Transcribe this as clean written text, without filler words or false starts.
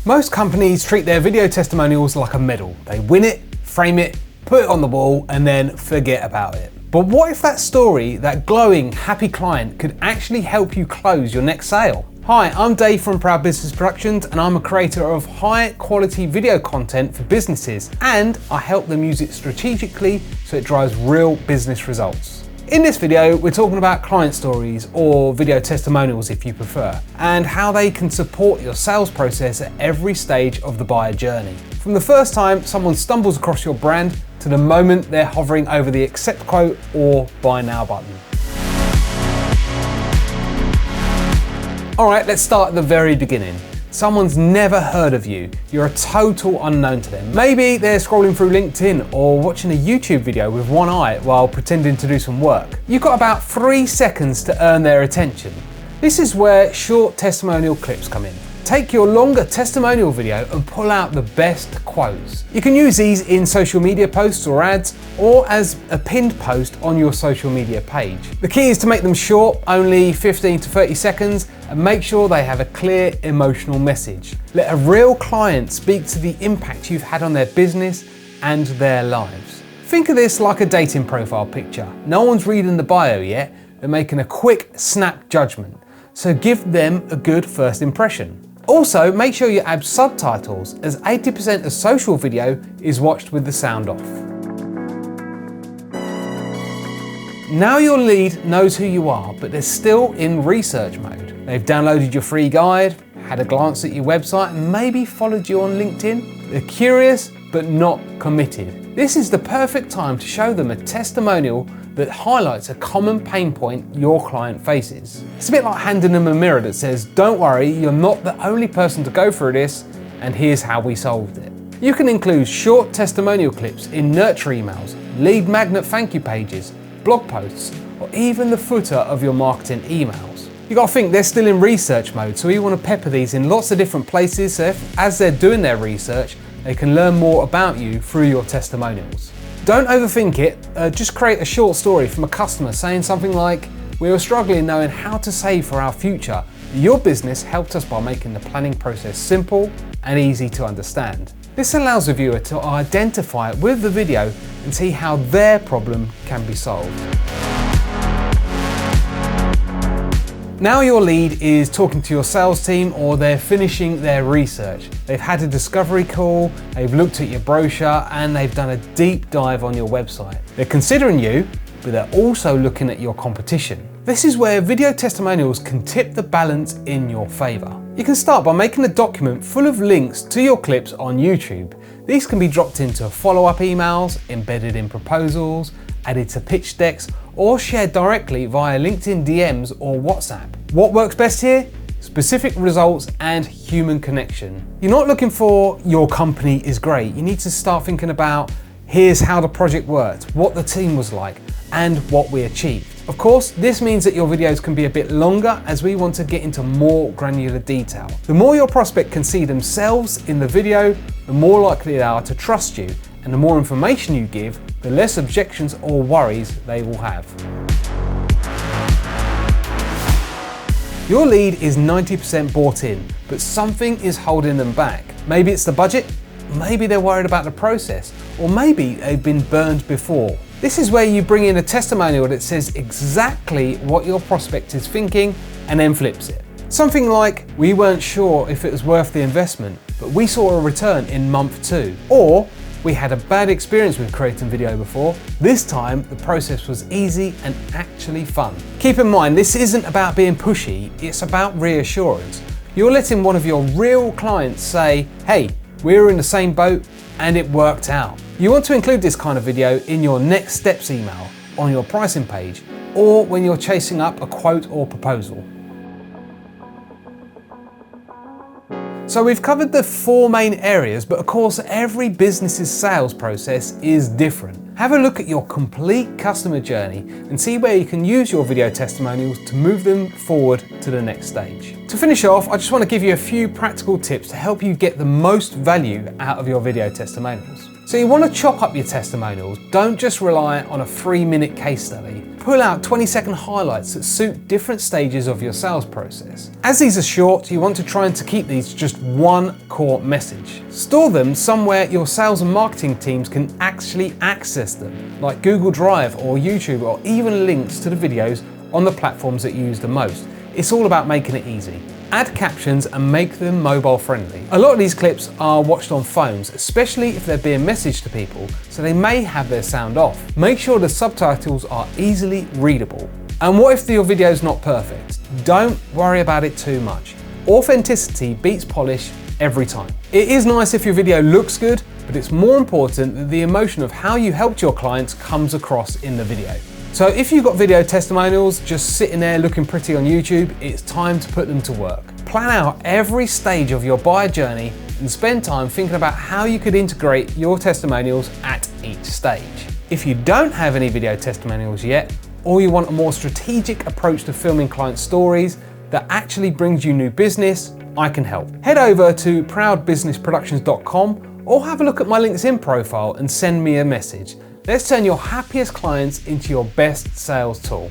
Most companies treat their video testimonials like a medal. They win it, frame it, put it on the wall, and then forget about it. But what if that story, that glowing, happy client, could actually help you close your next sale? Hi, I'm Dave from Proud Business Productions, and I'm a creator of high quality video content for businesses, and I help them use it strategically so it drives real business results. In this video, we're talking about client stories, or video testimonials if you prefer, and how they can support your sales process at every stage of the buyer journey. From the first time someone stumbles across your brand to the moment they're hovering over the accept quote or buy now button. All right, let's start at the very beginning. Someone's never heard of you. You're a total unknown to them. Maybe they're scrolling through LinkedIn or watching a YouTube video with one eye while pretending to do some work. You've got about 3 seconds to earn their attention. This is where short testimonial clips come in. Take your longer testimonial video and pull out the best quotes. You can use these in social media posts or ads, or as a pinned post on your social media page. The key is to make them short, only 15 to 30 seconds, and make sure they have a clear emotional message. Let a real client speak to the impact you've had on their business and their lives. Think of this like a dating profile picture. No one's reading the bio yet, they're making a quick snap judgment. So give them a good first impression. Also, make sure you add subtitles, as 80% of social video is watched with the sound off. Now your lead knows who you are, but they're still in research mode. They've downloaded your free guide, had a glance at your website, and maybe followed you on LinkedIn. They're curious, but not committed. This is the perfect time to show them a testimonial that highlights a common pain point your client faces. It's a bit like handing them a mirror that says, don't worry, you're not the only person to go through this, and here's how we solved it. You can include short testimonial clips in nurture emails, lead magnet thank you pages, blog posts, or even the footer of your marketing emails. You gotta think they're still in research mode, so you wanna pepper these in lots of different places, so as they're doing their research, they can learn more about you through your testimonials. Don't overthink it, just create a short story from a customer saying something like, we were struggling knowing how to save for our future. Your business helped us by making the planning process simple and easy to understand. This allows the viewer to identify it with the video and see how their problem can be solved. Now your lead is talking to your sales team, or they're finishing their research. They've had a discovery call, they've looked at your brochure, and they've done a deep dive on your website. They're considering you, but they're also looking at your competition. This is where video testimonials can tip the balance in your favor. You can start by making a document full of links to your clips on YouTube. These can be dropped into follow-up emails, embedded in proposals, added to pitch decks, or shared directly via LinkedIn DMs or WhatsApp. What works best here? Specific results and human connection. You're not looking for your company is great. You need to start thinking about here's how the project worked, what the team was like, and what we achieved. Of course, this means that your videos can be a bit longer, as we want to get into more granular detail. The more your prospect can see themselves in the video, the more likely they are to trust you, and the more information you give, the less objections or worries they will have. Your lead is 90% bought in, but something is holding them back. Maybe it's the budget, maybe they're worried about the process, or maybe they've been burned before. This is where you bring in a testimonial that says exactly what your prospect is thinking and then flips it. Something like, we weren't sure if it was worth the investment, but we saw a return in month 2. Or, we had a bad experience with creating video before. This time, the process was easy and actually fun. Keep in mind, this isn't about being pushy, it's about reassurance. You're letting one of your real clients say, hey, we were in the same boat and it worked out. You want to include this kind of video in your next steps email, on your pricing page, or when you're chasing up a quote or proposal. So we've covered the 4 main areas, but of course every business's sales process is different. Have a look at your complete customer journey and see where you can use your video testimonials to move them forward to the next stage. To finish off, I just want to give you a few practical tips to help you get the most value out of your video testimonials. So you want to chop up your testimonials. Don't just rely on a 3-minute case study. Pull out 20-second highlights that suit different stages of your sales process. As these are short, you want to try to keep these to just one core message. Store them somewhere your sales and marketing teams can actually access them, like Google Drive or YouTube, or even links to the videos on the platforms that you use the most. It's all about making it easy. Add captions and make them mobile friendly. A lot of these clips are watched on phones, especially if they're being messaged to people, so they may have their sound off. Make sure the subtitles are easily readable. And what if your video is not perfect? Don't worry about it too much. Authenticity beats polish every time. It is nice if your video looks good, but it's more important that the emotion of how you helped your clients comes across in the video. So if you've got video testimonials just sitting there looking pretty on YouTube, it's time to put them to work. Plan out every stage of your buyer journey and spend time thinking about how you could integrate your testimonials at each stage. If you don't have any video testimonials yet, or you want a more strategic approach to filming client stories that actually brings you new business, I can help. Head over to proudbusinessproductions.com or have a look at my LinkedIn profile and send me a message. Let's turn your happiest clients into your best sales tool.